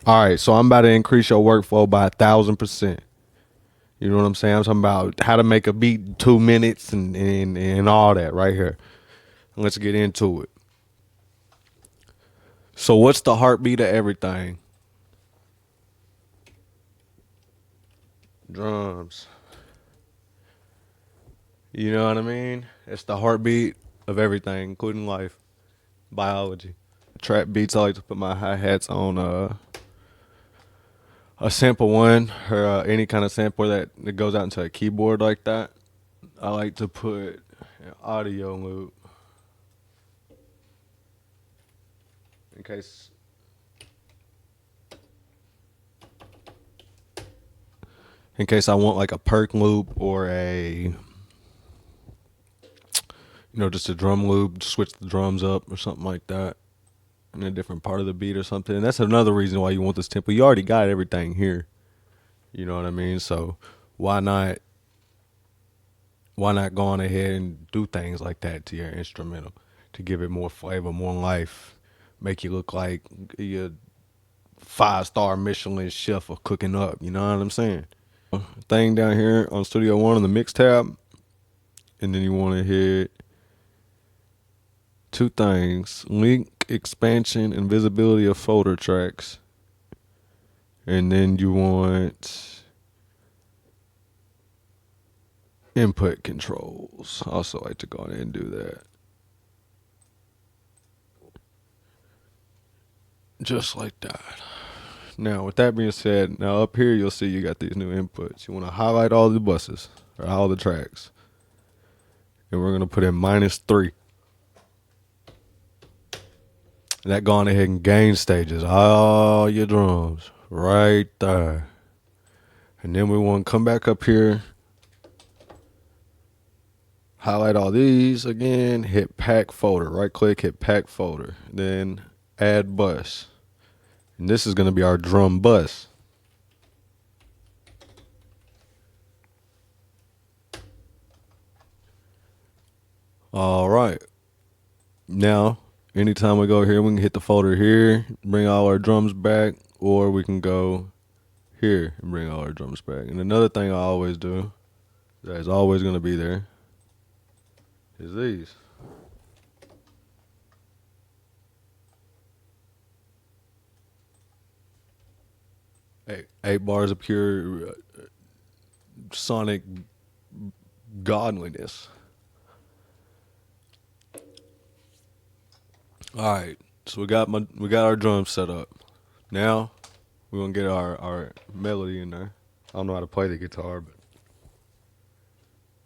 All right, so I'm about to increase your workflow by 1,000%. You know what I'm saying? I'm talking about how to make a beat in 2 minutes and all that right here. Let's get into it. So what's the heartbeat of everything? Drums. You know what I mean? It's the heartbeat of everything, including life, biology. Trap beats, I like to put my hi-hats on a sample one or any kind of sampler that goes out into a keyboard like that. I like to put an audio loop in case I want like a perk loop or a just a drum loop, switch the drums up or something like that in a different part of the beat or something. And that's another reason why you want this tempo. You already got everything here. You know what I mean? So why not go on ahead and do things like that to your instrumental to give it more flavor, more life, make you look like you're 5-star Michelin chef of cooking up. You know what I'm saying? Thing down here on Studio One on the mix tab, and then you want to hit two things: link expansion and visibility of folder tracks, and then you want input controls. I also like to go ahead and do that. Just like that. Now, with that being said, now up here you'll see you got these new inputs. You want to highlight all the buses or all the tracks. And we're going to put in -3. That going ahead and gain stages all your drums right there. And then we want to come back up here, highlight all these again, hit pack folder, right click, hit pack folder, then add bus. And this is going to be our drum bus. All right. Now, anytime we go here, we can hit the folder here, bring all our drums back, or we can go here and bring all our drums back. And another thing I always do, that is always going to be there, is these. 8 bars of pure sonic godliness. All right, so we got our drums set up. Now we're gonna get our melody in there. I don't know how to play the guitar, but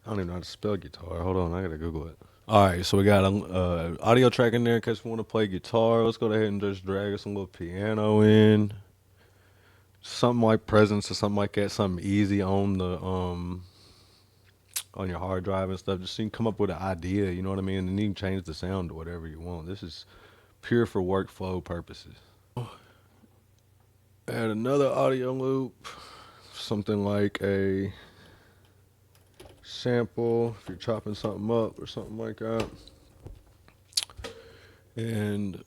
I don't even know how to spell guitar. Hold on, I gotta Google it. All right, so we got an audio track in there in case we want to play guitar. Let's go ahead and just drag us a little piano in, something like Presence or something like that, something easy on the on your hard drive and stuff. Just so you can come up with an idea, you know what I mean? And you can change the sound to whatever you want. This is pure for workflow purposes. Add another audio loop, something like a sample if you're chopping something up or something like that. And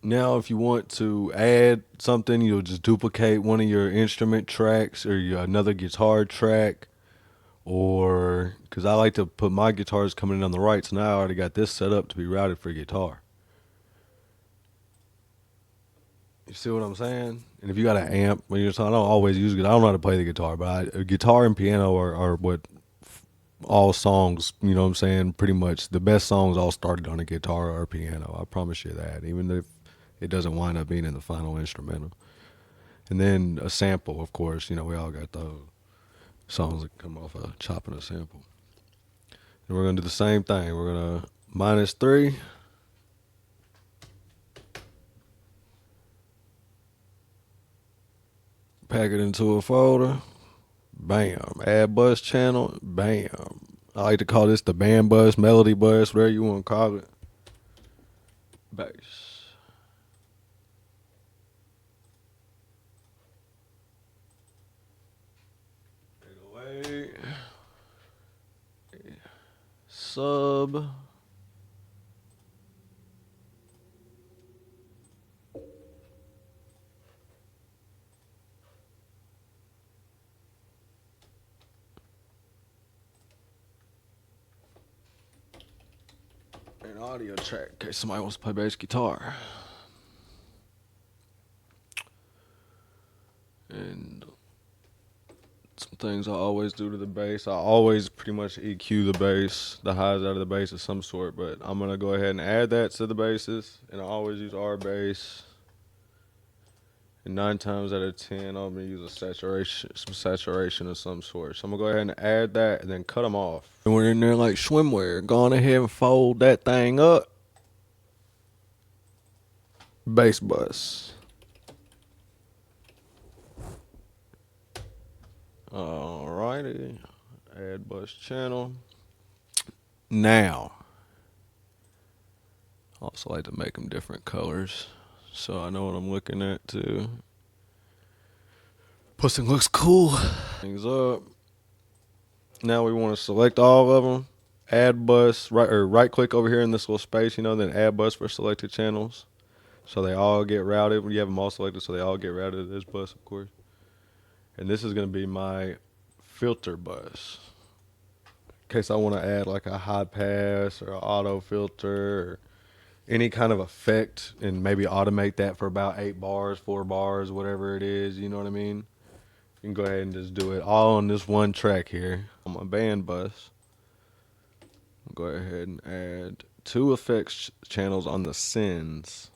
now if you want to add something, you'll just duplicate one of your instrument tracks or another guitar track, or because I like to put my guitars coming in on the right, so now I already got this set up to be routed for guitar. You see what I'm saying? And if you got an amp, when you're talking, I don't always use it. I don't know how to play the guitar, but guitar and piano are what all songs, you know what I'm saying? Pretty much the best songs all started on a guitar or a piano. I promise you that, even if it doesn't wind up being in the final instrumental. And then a sample, of course, we all got those songs that come off of chopping a sample. And we're going to do the same thing. We're going to -3. Pack it into a folder. Bam. Add bus channel. Bam. I like to call this the band bus, melody bus, whatever you want to call it. Bass. Away. Sub. an audio track in case somebody wants to play bass guitar. And some things I always do to the bass. I always pretty much EQ the bass, the highs out of the bass of some sort, but I'm going to go ahead and add that to the basses, and I always use R bass. And 9 times out of 10, I'm going to use some saturation of some sort. So I'm going to go ahead and add that and then cut them off. And we're in there like swimwear. Go on ahead and fold that thing up. Bass bus. Alrighty, add bus channel. Now, I also like to make them different colors, so I know what I'm looking at too. Plus, it looks cool. Things up. Now we want to select all of them. Add bus, right click over here in this little space, then add bus for selected channels. So they all get routed. You have them all selected, so they all get routed to this bus, of course. And this is going to be my filter bus. In case I want to add like a high pass or an auto filter or any kind of effect and maybe automate that for about 8 bars, 4 bars, whatever it is, you know what I mean? You can go ahead and just do it all on this one track here on my band bus. I'll go ahead and add 2 effects channels on the sends.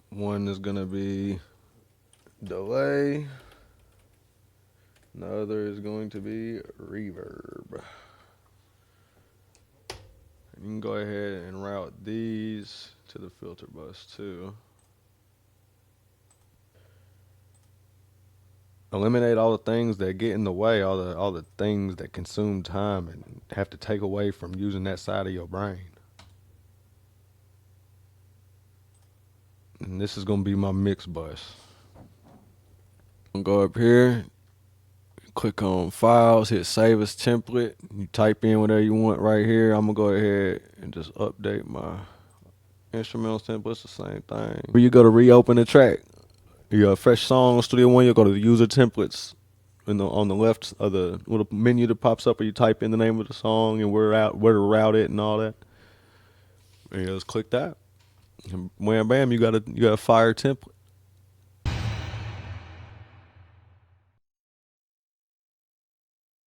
One is going to be delay. The other is going to be reverb. And you can go ahead and route these to the filter bus too. Eliminate all the things that get in the way, all the things that consume time and have to take away from using that side of your brain. And this is going to be my mix bus. I'm going to go up here, click on files, hit save as template. You type in whatever you want right here. I'm going to go ahead and just update my instrumental template. It's the same thing. Where you go to reopen the track. You got fresh song, Studio One, you'll go to the user templates on the left of the little menu that pops up where you type in the name of the song and where to route it and all that. And you just click that. And wham bam, you got a fire template.